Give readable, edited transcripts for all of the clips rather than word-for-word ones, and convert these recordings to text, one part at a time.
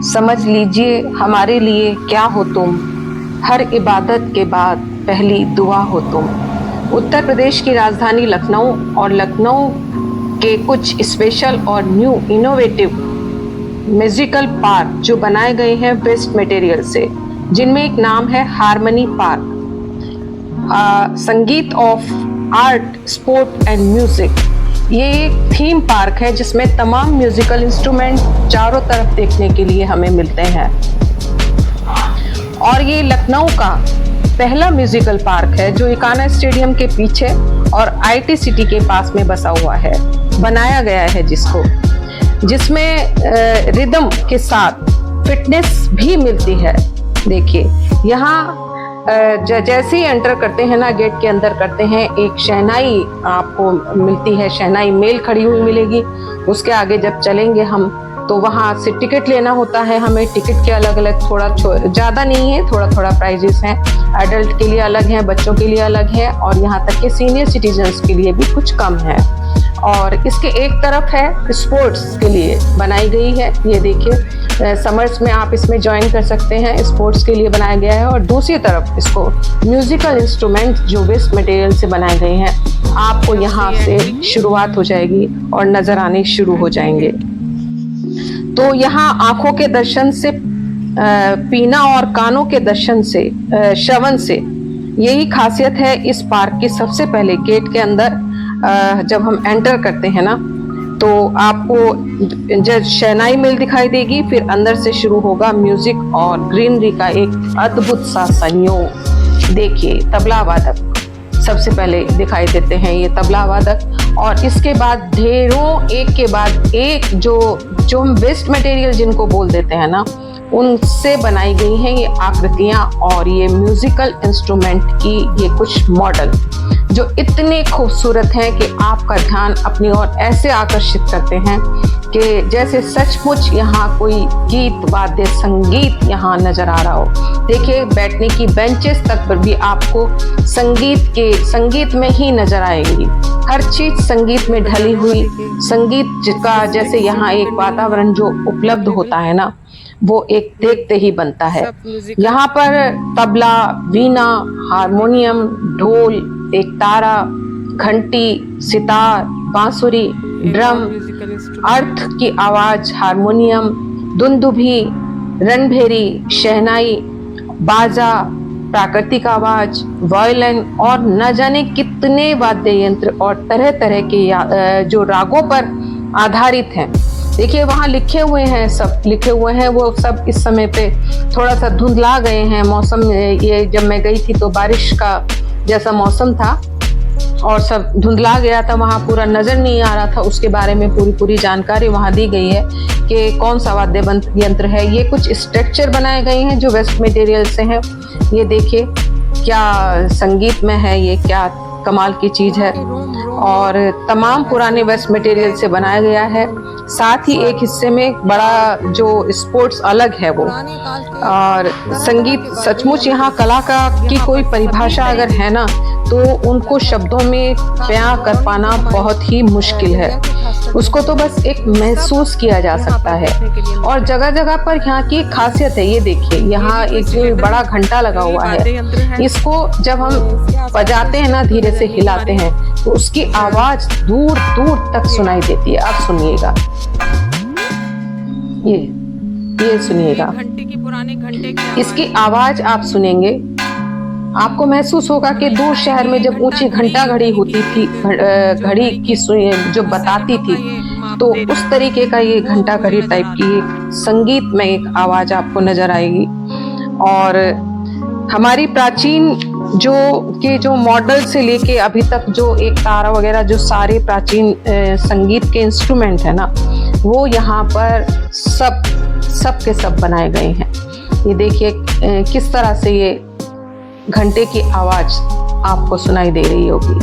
समझ लीजिए हमारे लिए क्या हो तुम, हर इबादत के बाद पहली दुआ हो तुम। उत्तर प्रदेश की राजधानी लखनऊ और लखनऊ के कुछ स्पेशल और न्यू इनोवेटिव म्यूजिकल पार्क जो बनाए गए हैं वेस्ट मटेरियल से, जिनमें एक नाम है हारमनी पार्क, संगीत of art sport and music. ये एक थीम पार्क है जिसमें तमाम म्यूजिकल इंस्ट्रूमेंट चारों तरफ देखने के लिए हमें मिलते हैं। और ये लखनऊ का पहला म्यूजिकल पार्क है जो इकाना स्टेडियम के पीछे और आईटी सिटी के पास में बसा हुआ है, बनाया गया है जिसमें रिदम के साथ फिटनेस भी मिलती है। देखिए यहाँ जैसे ही एंटर करते हैं ना, गेट के अंदर करते हैं, एक शहनाई आपको मिलती है, शहनाई मेल खड़ी हुई मिलेगी। उसके आगे जब चलेंगे हम तो वहाँ से टिकट लेना होता है हमें। टिकट के अलग अलग थोड़ा ज़्यादा नहीं है, थोड़ा थोड़ा प्राइजेस हैं। एडल्ट के लिए अलग हैं, बच्चों के लिए अलग है, और यहाँ तक कि सीनियर सिटीजन्स के लिए भी कुछ कम है। और इसके एक तरफ है स्पोर्ट्स के लिए बनाई गई है, ये देखिए समर्स में आप इसमें ज्वाइन कर सकते हैं, स्पोर्ट्स के लिए बनाया गया है। और दूसरी तरफ इसको म्यूजिकल इंस्ट्रूमेंट जो वेस्ट मटेरियल से बनाए गए हैं, आपको यहाँ से शुरुआत हो जाएगी और नज़र आने शुरू हो जाएंगे। तो यहाँ आँखों के दर्शन से पीना और कानों के दर्शन से श्रवण से, यही खासियत है इस पार्क की। सबसे पहले गेट के अंदर जब हम एंटर करते हैं ना, तो आपको जब शहनाई मिल दिखाई देगी, फिर अंदर से शुरू होगा म्यूजिक और ग्रीनरी का एक अद्भुत सा संयोग। देखिए तबला वादक सबसे पहले दिखाई देते हैं, ये तबला वादक, और इसके बाद ढेरों एक के बाद एक जो हम वेस्ट मटेरियल जिनको बोल देते हैं ना, उनसे बनाई गई हैं ये आकृतियां और ये म्यूजिकल इंस्ट्रूमेंट की ये कुछ मॉडल जो इतने खूबसूरत हैं कि आपका ध्यान अपनी ओर ऐसे आकर्षित करते हैं कि जैसे सचमुच यहाँ कोई गीत वाद्य संगीत यहाँ नजर आ रहा हो। देखिए बैठने की बेंचेस तक पर भी आपको संगीत में ही नजर आएंगी। हर चीज संगीत में ढली हुई, संगीत का जैसे यहाँ एक वातावरण जो उपलब्ध होता है ना, वो एक देखते ही बनता है। यहाँ पर तबला, वीणा, हारमोनियम, ढोल, एक तारा, घंटी, सितार, बांसुरी, ड्रम, अर्थ की आवाज, हारमोनियम, दुंदुभी, रणभेरी, शहनाई, बाजा, प्राकृतिक आवाज, वायलिन और न जाने कितने वाद्य यंत्र और तरह तरह के जो रागों पर आधारित हैं। देखिए वहाँ लिखे हुए हैं, सब लिखे हुए हैं, वो सब इस समय पे थोड़ा सा धुंधला गए हैं। मौसम, ये जब मैं गई थी तो बारिश का जैसा मौसम था और सब धुंधला गया था, वहाँ पूरा नज़र नहीं आ रहा था। उसके बारे में पूरी जानकारी वहाँ दी गई है कि कौन सा वाद्य यंत्र है। ये कुछ स्ट्रक्चर बनाए गए हैं जो वेस्ट मटेरियल से हैं। ये देखिए क्या संगीत में है, ये क्या कमाल की चीज़ है। और तमाम पुराने वेस्ट मटेरियल से बनाया गया है। साथ ही एक हिस्से में बड़ा जो स्पोर्ट्स अलग है वो, और संगीत सचमुच यहाँ कला की कोई परिभाषा अगर है ना, तो उनको शब्दों में बयां कर पाना बहुत ही मुश्किल है। उसको तो बस एक महसूस किया जा सकता है। और जगह जगह पर यहाँ की खासियत है, ये देखिए यहाँ एक जो बड़ा घंटा लगा हुआ है, इसको जब हम बजाते हैं ना, धीरे से हिलाते हैं, तो उसकी आवाज दूर दूर तक सुनाई देती है। आप सुनिएगा, ये सुनिएगा, इसकी आवाज आप सुनेंगे, आपको महसूस होगा कि दूर शहर में जब ऊंची घंटा घड़ी होती थी, घड़ी की जो बताती थी, तो उस तरीके का ये घंटा घड़ी टाइप की संगीत में एक आवाज आपको नजर आएगी। और हमारी प्राचीन जो मॉडल से लेके अभी तक जो एक तारा वगैरह जो सारे प्राचीन संगीत के इंस्ट्रूमेंट है ना, वो यहाँ पर सब के सब बनाए गए हैं। ये देखिए किस तरह से ये घंटे की आवाज आपको सुनाई दे रही होगी,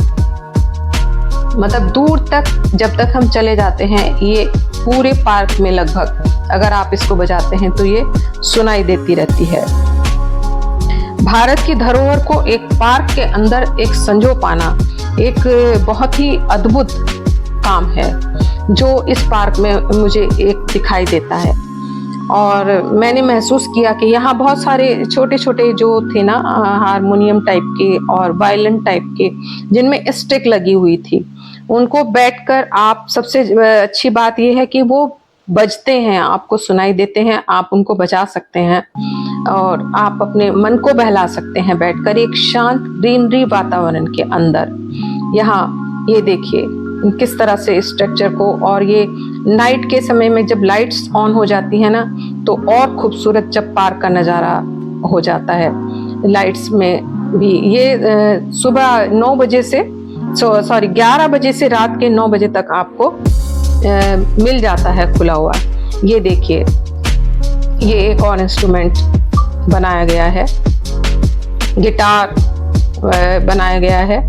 मतलब दूर तक जब तक हम चले जाते हैं, ये पूरे पार्क में लगभग अगर आप इसको बजाते हैं तो ये सुनाई देती रहती है। भारत की धरोहर को एक पार्क के अंदर एक संजो पाना एक बहुत ही अद्भुत काम है जो इस पार्क में मुझे एक दिखाई देता है। और मैंने महसूस किया कि यहाँ बहुत सारे छोटे छोटे जो थे ना हारमोनियम टाइप के और वायलिन टाइप के, जिनमें स्टिक लगी हुई थी, उनको बैठकर आप, सबसे अच्छी बात यह है कि वो बजते हैं, आपको सुनाई देते हैं, आप उनको बजा सकते हैं और आप अपने मन को बहला सकते हैं बैठकर एक शांत ग्रीनरी वातावरण के अंदर। यहाँ ये देखिए किस तरह से स्ट्रक्चर को, और ये नाइट के समय में जब लाइट्स ऑन हो जाती है ना, तो और खूबसूरत जब पार्क का नज़ारा हो जाता है लाइट्स में भी। ये सुबह 9 बजे से 11 बजे से रात के 9 बजे तक आपको मिल जाता है खुला हुआ। ये देखिए ये एक और इंस्ट्रूमेंट बनाया गया है, गिटार बनाया गया है,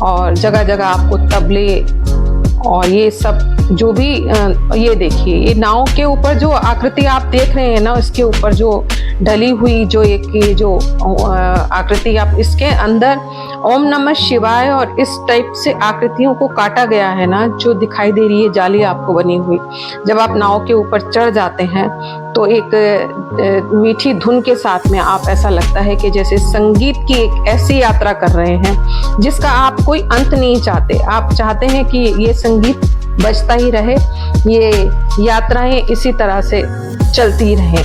और जगह जगह आपको तबले और ये सब जो भी ये देखिए ये नाव के ऊपर जो आकृति आप देख रहे हैं ना, इसके ऊपर जो ढली हुई जो एक ये जो आकृति, आप इसके अंदर ओम नमः शिवाय और इस टाइप से आकृतियों को काटा गया है ना, जो दिखाई दे रही है जाली आपको बनी हुई। जब आप नाव के ऊपर चढ़ जाते हैं तो एक मीठी धुन के साथ में आप, ऐसा लगता है कि जैसे संगीत की एक ऐसी यात्रा कर रहे हैं जिसका आप कोई अंत नहीं चाहते। आप चाहते हैं कि ये संगीत बजता ही रहे, ये यात्राएं इसी तरह से चलती रहें।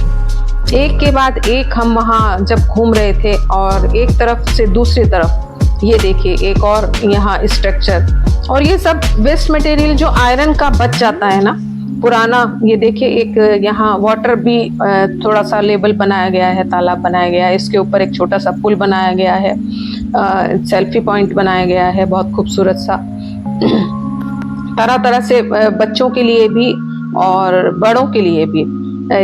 एक के बाद एक हम वहाँ जब घूम रहे थे और एक तरफ से दूसरी तरफ ये देखिए एक और यहाँ स्ट्रक्चर, और ये सब वेस्ट मटेरियल जो आयरन का बच जाता है ना पुराना। ये देखिए एक यहाँ वाटर भी थोड़ा सा लेवल बनाया गया है, तालाब बनाया गया है, इसके ऊपर एक छोटा सा पुल बनाया गया है, सेल्फी पॉइंट बनाया गया है बहुत खूबसूरत सा। तरह तरह से बच्चों के लिए भी और बड़ों के लिए भी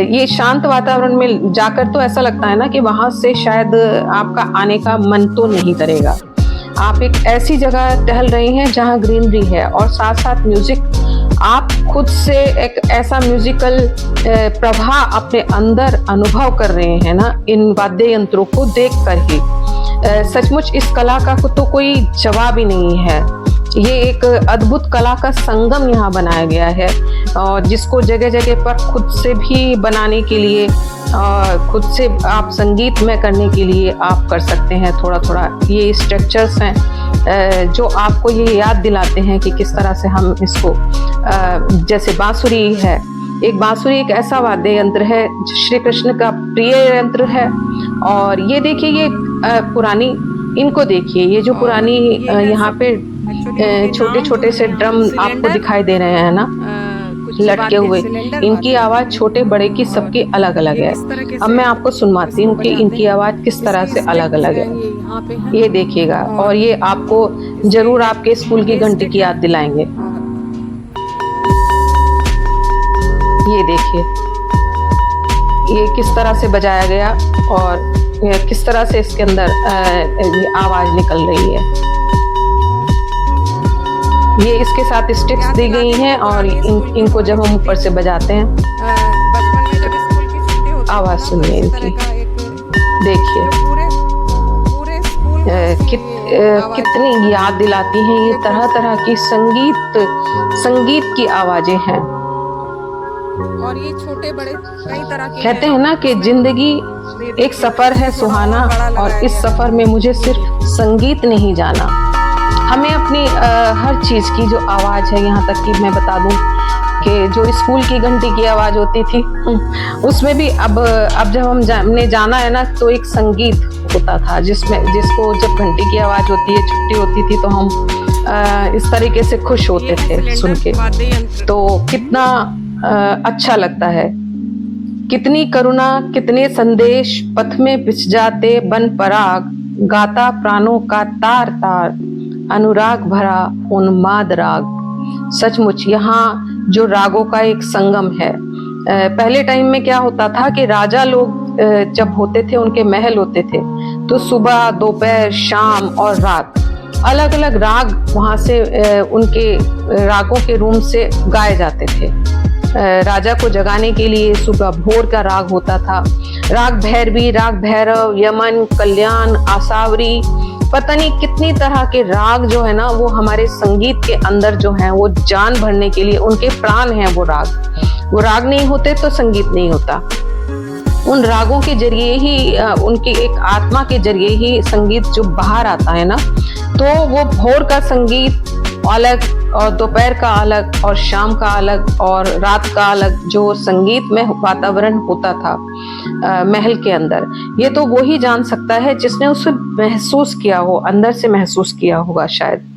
ये शांत वातावरण में जाकर तो ऐसा लगता है ना कि वहां से शायद आपका आने का मन तो नहीं करेगा। आप एक ऐसी जगह टहल रहे हैं जहां ग्रीनरी है और साथ साथ म्यूजिक, आप खुद से एक ऐसा म्यूजिकल प्रवाह अपने अंदर अनुभव कर रहे हैं ना इन वाद्य यंत्रों को देख कर ही। सचमुच इस कला का तो कोई जवाब ही नहीं है। ये एक अद्भुत कला का संगम यहाँ बनाया गया है, और जिसको जगह जगह पर खुद से भी बनाने के लिए, खुद से आप संगीत में करने के लिए आप कर सकते हैं थोड़ा थोड़ा। ये स्ट्रक्चर्स हैं जो आपको ये याद दिलाते हैं कि किस तरह से हम इसको, जैसे बांसुरी है, एक बांसुरी एक ऐसा वाद्य यंत्र है श्री कृष्ण का प्रिय यंत्र है। और ये देखिए ये पुरानी, इनको देखिए ये जो पुरानी यहाँ पे छोटे छोटे से ड्रम आपको दिखाई दे रहे हैं ना लटके हुए, इनकी आवाज छोटे बड़े की सबकी अलग अलग है। अब मैं आपको सुनवाती हूँ कि इनकी आवाज किस तरह से अलग अलग है। ये देखिएगा, और ये आपको जरूर आपके स्कूल की घंटी की याद दिलाएंगे। ये देखिए ये किस तरह से बजाया गया और किस तरह से इसके अंदर आवाज निकल रही है। ये इसके साथ स्टिक्स दी गई हैं और इनको जब हम ऊपर से बजाते हैं आवाज सुनिए इनकी। देखिए कितनी याद दिलाती हैं ये तरह तरह की संगीत की आवाजें हैं। और ये छोटे बड़े कई तरह के कहते हैं ना कि जिंदगी एक सफर है सुहाना, और इस सफर में मुझे सिर्फ संगीत नहीं जाना। हमें अपनी हर चीज की जो आवाज है, यहाँ तक कि मैं बता दूं कि जो स्कूल की घंटी की आवाज होती थी उसमें भी अब जब हमने जाना है ना तो एक संगीत होता था जिसको जब घंटी की आवाज होती है, छुट्टी होती थी, तो हम इस तरीके से खुश होते थे सुन के। तो कितना अच्छा लगता है। कितनी करुणा कितने संदेश पथ में बिछ जाते बन पराग, गाता प्राणों का तार तार, अनुराग भरा उन्माद राग। सचमुच यहाँ जो रागों का एक संगम है। पहले टाइम में क्या होता था कि राजा लोग जब होते थे, उनके महल होते थे, तो सुबह दोपहर शाम और रात अलग अलग राग वहाँ से उनके रागों के रूम से गाए जाते थे। राजा को जगाने के लिए सुबह भोर का राग होता था, राग भैरवी, राग भैरव, यमन, कल्याण, आसावरी, पता नहीं कितनी तरह के राग जो है ना वो हमारे संगीत के अंदर जो है वो जान भरने के लिए, उनके प्राण हैं वो राग। वो राग नहीं होते तो संगीत नहीं होता। उन रागों के जरिए ही उनकी एक आत्मा के जरिए ही संगीत जो बाहर आता है ना, तो वो भोर का संगीत अलग और दोपहर का अलग और शाम का अलग और रात का अलग जो संगीत में वातावरण होता था महल के अंदर, ये तो वो ही जान सकता है जिसने उसे महसूस किया हो, अंदर से महसूस किया होगा शायद।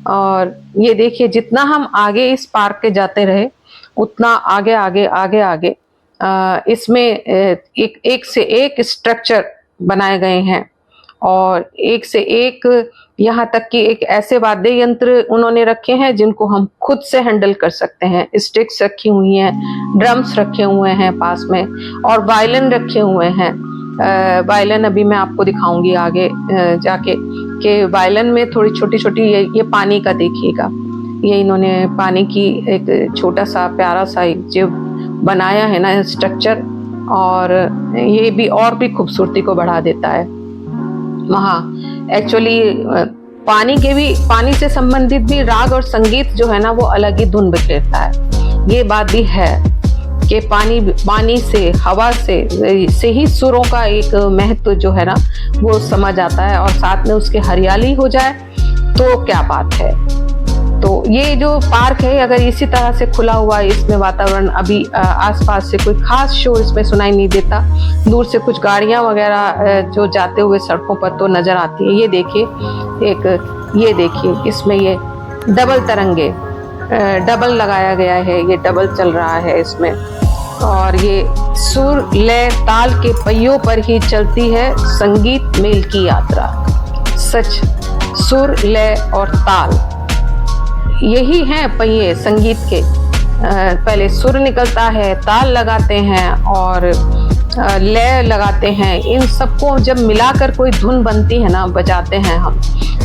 और ये देखिए, जितना हम आगे इस पार्क के जाते रहे उतना आगे आगे आगे आगे इसमें एक से एक स्ट्रक्चर बनाए गए हैं और एक से एक, यहाँ तक कि एक ऐसे वाद्य यंत्र उन्होंने रखे हैं जिनको हम खुद से हैंडल कर सकते हैं। स्टिक्स रखी हुई हैं, ड्रम्स रखे हुए हैं पास में और वायलिन रखे हुए हैं। वायलिन अभी मैं आपको दिखाऊंगी आगे जाके कि वायलिन में थोड़ी छोटी छोटी ये पानी का देखिएगा, ये इन्होंने पानी की एक छोटा सा प्यारा सा जो बनाया है ना स्ट्रक्चर, और ये भी और भी खूबसूरती को बढ़ा देता है। वहाँ एक्चुअली पानी से संबंधित भी राग और संगीत जो है ना वो अलग ही धुन बिखेरता है। ये बात भी है कि पानी से, हवा से ही सुरों का एक महत्व जो है ना वो समझ आता है, और साथ में उसके हरियाली हो जाए तो क्या बात है। तो ये जो पार्क है अगर इसी तरह से खुला हुआ है, इसमें वातावरण अभी आसपास से कोई खास शोर इसमें सुनाई नहीं देता, दूर से कुछ गाड़ियां वगैरह जो जाते हुए सड़कों पर तो नजर आती है। ये देखिए इसमें ये डबल तरंगे, डबल लगाया गया है, ये डबल चल रहा है इसमें, और ये सुर लय ताल के पहियों पर ही चलती है संगीत मेल की यात्रा। सच, सुर लय और ताल यही हैं पहिए संगीत के। पहले सुर निकलता है, ताल लगाते हैं और लय लगाते हैं, इन सबको जब मिलाकर कोई धुन बनती है ना, बजाते हैं हम,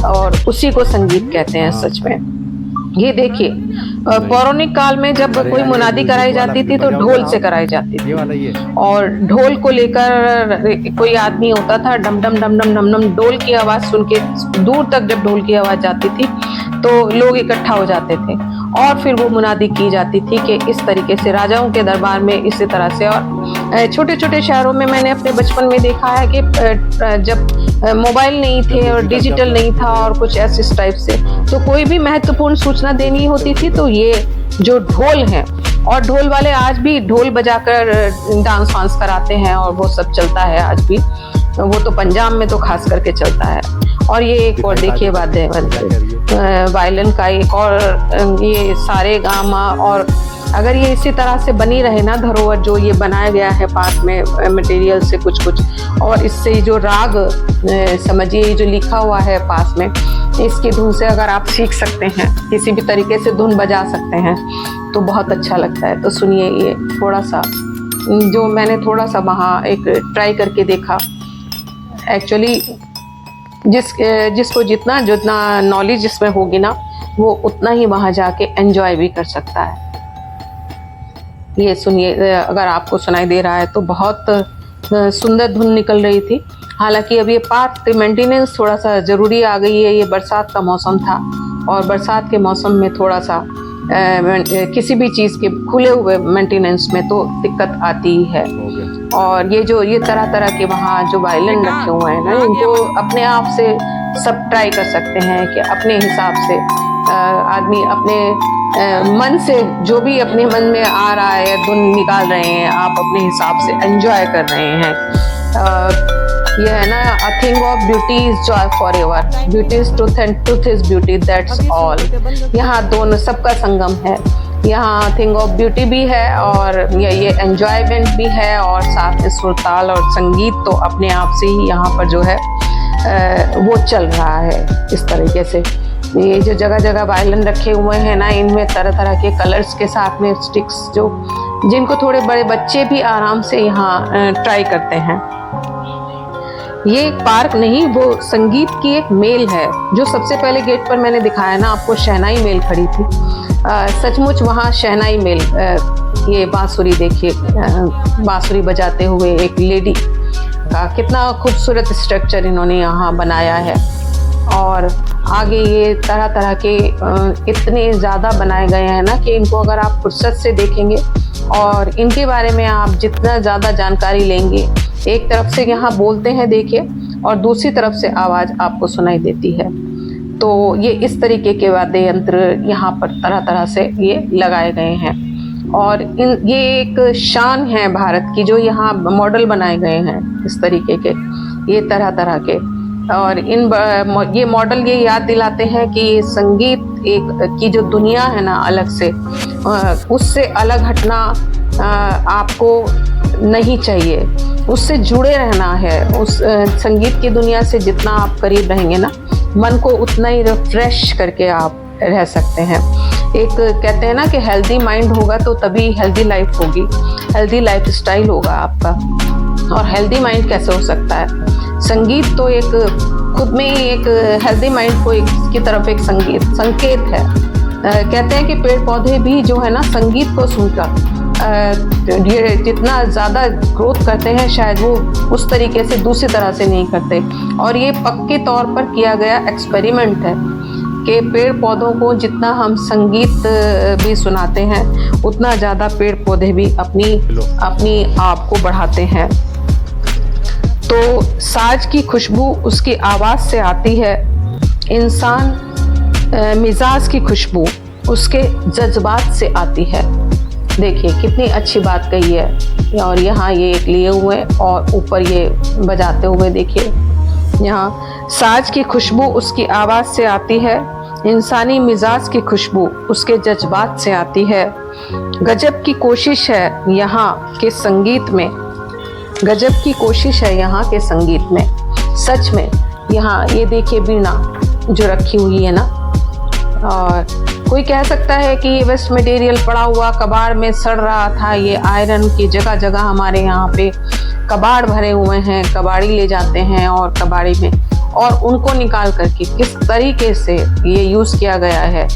और उसी को संगीत कहते हैं सच में। ये देखिए, पौराणिक काल में जब कोई मुनादी कराई जाती थी तो ढोल से कराई जाती थी, और ढोल को लेकर कोई आदमी होता था, डम डम डम डम डम डम, डोल की आवाज सुन के दूर तक जब ढोल की आवाज जाती थी तो लोग इकट्ठा हो जाते थे और फिर वो मुनादी की जाती थी कि इस तरीके से राजाओं के दरबार में इसी तरह से। और छोटे छोटे शहरों में मैंने अपने बचपन में देखा है कि जब मोबाइल नहीं थे और डिजिटल नहीं था और कुछ ऐसे टाइप से, तो कोई भी महत्वपूर्ण सूचना देनी होती थी तो ये जो ढोल है, और ढोल वाले आज भी ढोल बजाकर डांस वांस कराते हैं और वो सब चलता है आज भी, वो तो पंजाब में तो खास करके चलता है। और ये एक और देखिए वाद्य वायलिन का एक और, ये सारे गामा, और अगर ये इसी तरह से बनी रहे ना धरोहर जो ये बनाया गया है पास में मटेरियल से कुछ कुछ, और इससे जो राग समझिए जो लिखा हुआ है पास में, इसकी धुन से अगर आप सीख सकते हैं, किसी भी तरीके से धुन बजा सकते हैं तो बहुत अच्छा लगता है। तो सुनिए, ये थोड़ा सा जो मैंने थोड़ा सा वहाँ एक ट्राई करके देखा। एक्चुअली जिसको जितना नॉलेज इसमें होगी ना, वो उतना ही वहाँ जाके एंजॉय भी कर सकता है। ये सुनिए, अगर आपको सुनाई दे रहा है तो बहुत सुंदर धुन निकल रही थी। हालांकि अब ये पार्क मेंटेनेंस थोड़ा सा ज़रूरी आ गई है, ये बरसात का मौसम था और बरसात के मौसम में थोड़ा सा किसी भी चीज़ के खुले हुए मेंटेनेंस में तो दिक्कत आती ही है। और ये तरह तरह के वहाँ जो वायलिन रखे हुए हैं ना, इनको अपने आप से सब ट्राई कर सकते हैं कि अपने हिसाब से आदमी अपने मन से जो भी अपने मन में आ रहा है धुन निकाल रहे हैं, आप अपने हिसाब से एंजॉय कर रहे हैं। ये है ना, a thing of beauty is joy forever, beauty is truth and truth is beauty, that's all। यहाँ दोनों सबका संगम है, यहाँ थिंग ऑफ ब्यूटी भी है और ये एंजॉयमेंट भी है, और साथ में सुरताल और संगीत तो अपने आप से ही यहाँ पर जो है वो चल रहा है इस तरीके से। ये जो जगह जगह वायलिन रखे हुए हैं ना, इनमें तरह तरह के कलर्स के साथ में स्टिक्स जिनको थोड़े बड़े बच्चे भी आराम से यहाँ ट्राई करते हैं। ये एक पार्क नहीं, वो संगीत की एक मेल है। जो सबसे पहले गेट पर मैंने दिखाया ना आपको, शहनाई मेल खड़ी थी, सचमुच वहाँ शहनाई मेल, ये बांसुरी देखिए, बांसुरी बजाते हुए एक लेडी का कितना खूबसूरत स्ट्रक्चर इन्होंने यहाँ बनाया है। और आगे ये तरह तरह के इतने ज़्यादा बनाए गए हैं ना कि इनको अगर आप फुर्सत से देखेंगे और इनके बारे में आप जितना ज़्यादा जानकारी लेंगे, एक तरफ से यहाँ बोलते हैं देखिए और दूसरी तरफ से आवाज़ आपको सुनाई देती है। तो ये इस तरीके के वाद्य यंत्र यहाँ पर तरह तरह से ये लगाए गए हैं और ये एक शान है भारत की, जो यहाँ मॉडल बनाए गए हैं इस तरीके के, ये तरह तरह के। और ये मॉडल ये याद दिलाते हैं कि संगीत एक की जो दुनिया है ना अलग से, उससे अलग हटना आपको नहीं चाहिए, उससे जुड़े रहना है। उस संगीत की दुनिया से जितना आप करीब रहेंगे ना, मन को उतना ही रिफ्रेश करके आप रह सकते हैं। एक कहते हैं ना कि हेल्दी माइंड होगा तो तभी हेल्दी लाइफ होगी, हेल्दी लाइफ स्टाइल होगा आपका। और हेल्दी माइंड कैसे हो सकता है? संगीत तो एक खुद में ही एक हेल्दी माइंड को की तरफ एक संकेत है। कहते हैं कि पेड़ पौधे भी जो है ना संगीत को सुनकर ये जितना ज़्यादा ग्रोथ करते हैं, शायद वो उस तरीके से दूसरी तरह से नहीं करते। और ये पक्के तौर पर किया गया एक्सपेरिमेंट है कि पेड़ पौधों को जितना हम संगीत भी सुनाते हैं, उतना ज़्यादा पेड़ पौधे भी अपनी आप को बढ़ाते हैं। तो साज की खुशबू उसकी आवाज़ से आती है, इंसान मिजाज की खुशबू उसके जज्बात से आती है। देखिए कितनी अच्छी बात कही है। और यहाँ ये एक लिए हुए और ऊपर ये बजाते हुए देखिए, यहाँ साज की खुशबू उसकी आवाज़ से आती है, इंसानी मिजाज की खुशबू उसके जज्बात से आती है। गजब की कोशिश है यहाँ के संगीत में, गजब की कोशिश है यहाँ के संगीत में। सच में यहाँ ये देखिए वीणा जो रखी हुई है ना, और कोई कह सकता है कि ये वेस्ट मटेरियल पड़ा हुआ कबाड़ में सड़ रहा था। ये आयरन की जगह जगह हमारे यहाँ पे कबाड़ भरे हुए हैं, कबाड़ी ले जाते हैं और कबाड़ी में, और उनको निकाल करके किस तरीके से ये यूज़ किया गया है।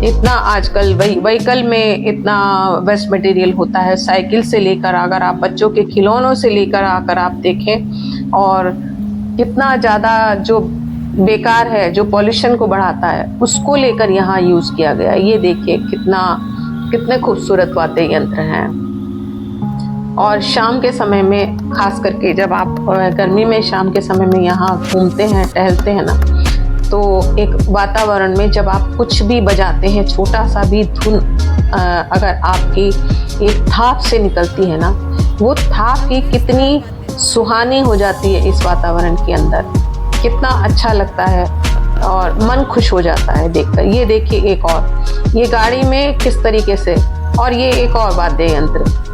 इतना आजकल व्हीकल में इतना वेस्ट मटेरियल होता है, साइकिल से लेकर अगर आप बच्चों के खिलौनों से लेकर आकर आप देखें, और कितना ज़्यादा जो बेकार है, जो पॉल्यूशन को बढ़ाता है, उसको लेकर यहाँ यूज़ किया गया। ये देखिए कितने खूबसूरत वाद्य यंत्र हैं। और शाम के समय में खास करके जब आप गर्मी में शाम के समय में यहाँ घूमते हैं, टहलते हैं ना, तो एक वातावरण में जब आप कुछ भी बजाते हैं, छोटा सा भी धुन अगर आपकी एक थाप से निकलती है ना, वो थाप ही कितनी सुहानी हो जाती है इस वातावरण के अंदर, कितना अच्छा लगता है और मन खुश हो जाता है देखकर। ये देखिए एक और, ये गाड़ी में किस तरीके से, और ये एक और वाद्य यंत्र।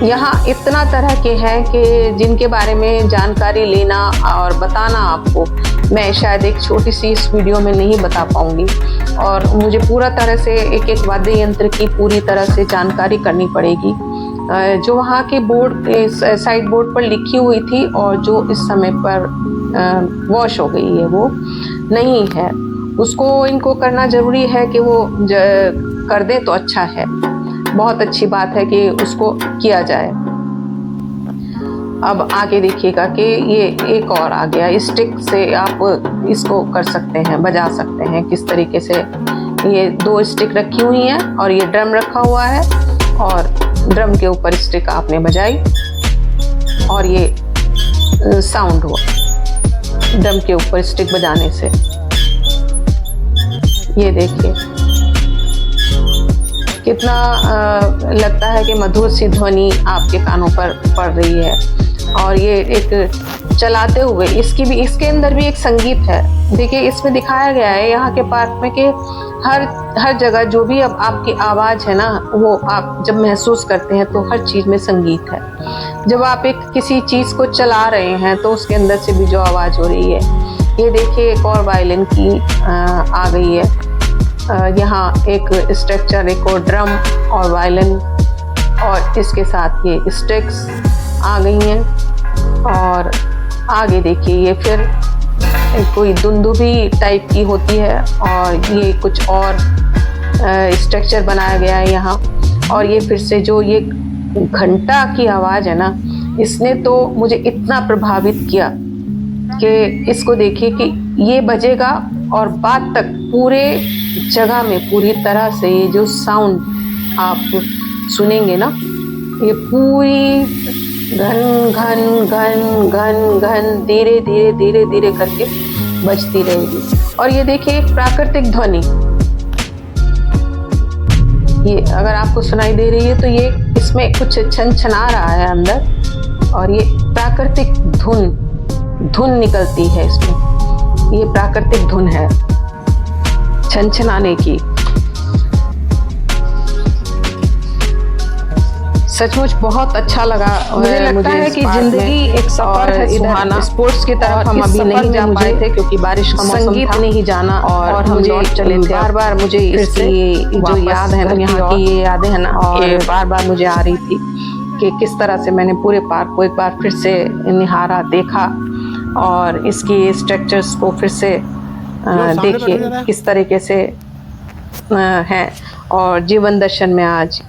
यहाँ इतना तरह के हैं कि जिनके बारे में जानकारी लेना और बताना आपको मैं शायद एक छोटी सी इस वीडियो में नहीं बता पाऊँगी, और मुझे पूरा तरह से एक एक वाद्य यंत्र की पूरी तरह से जानकारी करनी पड़ेगी। जो वहाँ के बोर्ड साइड बोर्ड पर लिखी हुई थी और जो इस समय पर वॉश हो गई है, वो नहीं है, उसको इनको करना ज़रूरी है कि वो कर दें तो अच्छा है। बहुत अच्छी बात है कि उसको किया जाए। अब आगे देखिएगा कि ये एक और आ गया, स्टिक से आप इसको कर सकते हैं, बजा सकते हैं किस तरीके से। ये 2 स्टिक रखी हुई हैं और ये ड्रम रखा हुआ है, और ड्रम के ऊपर स्टिक आपने बजाई और ये साउंड हुआ ड्रम के ऊपर स्टिक बजाने से। ये देखिए कितना लगता है कि मधुर सी ध्वनि आपके कानों पर पड़ रही है। और ये एक चलाते हुए इसके अंदर भी एक संगीत है। देखिए इसमें दिखाया गया है यहाँ के पार्क में कि हर जगह जो भी अब आपकी आवाज़ है ना, वो आप जब महसूस करते हैं तो हर चीज़ में संगीत है। जब आप किसी चीज़ को चला रहे हैं तो उसके अंदर से भी जो आवाज़ हो रही है। ये देखिए एक और वायलिन की आ गई है। यहाँ एक स्ट्रक्चर, एक और ड्रम और वायलिन, और इसके साथ ये स्टिक्स आ गई हैं। और आगे देखिए ये फिर कोई दुंदुभी टाइप की होती है, और ये कुछ और स्ट्रक्चर बनाया गया है यहाँ। और ये फिर से जो ये घंटा की आवाज़ है ना, इसने तो मुझे इतना प्रभावित किया कि इसको देखिए कि ये बजेगा और बाद तक पूरे जगह में पूरी तरह से ये जो साउंड आप सुनेंगे ना, ये पूरी घन घन घन घन घन धीरे धीरे धीरे धीरे करके बजती रहेगी। और ये देखिए एक प्राकृतिक ध्वनि, ये अगर आपको सुनाई दे रही है तो ये इसमें कुछ छनछना रहा है अंदर, और ये प्राकृतिक धुन निकलती है इसमें, ये प्राकृतिक धुन है छनछनाने की। सचमुच बहुत अच्छा लगा। मुझे लगता है कि जिंदगी एक सफर है सुहाना। स्पोर्ट्स की तरफ हम अभी नहीं जा पाए थे क्योंकि बारिश का मौसम संगीत था, नहीं जाना और हम लौट चले थे। बार बार मुझे इसकी जो याद है ना, यहाँ की ये यादें है ना, और बार बार मुझे आ रही थी कि किस तरह से मैंने पूरे पार्क को एक बार फिर से निहारा, देखा, और इसकी स्ट्रक्चर्स को फिर से देखिए किस तरीके से हैं, और जीवन दर्शन में आज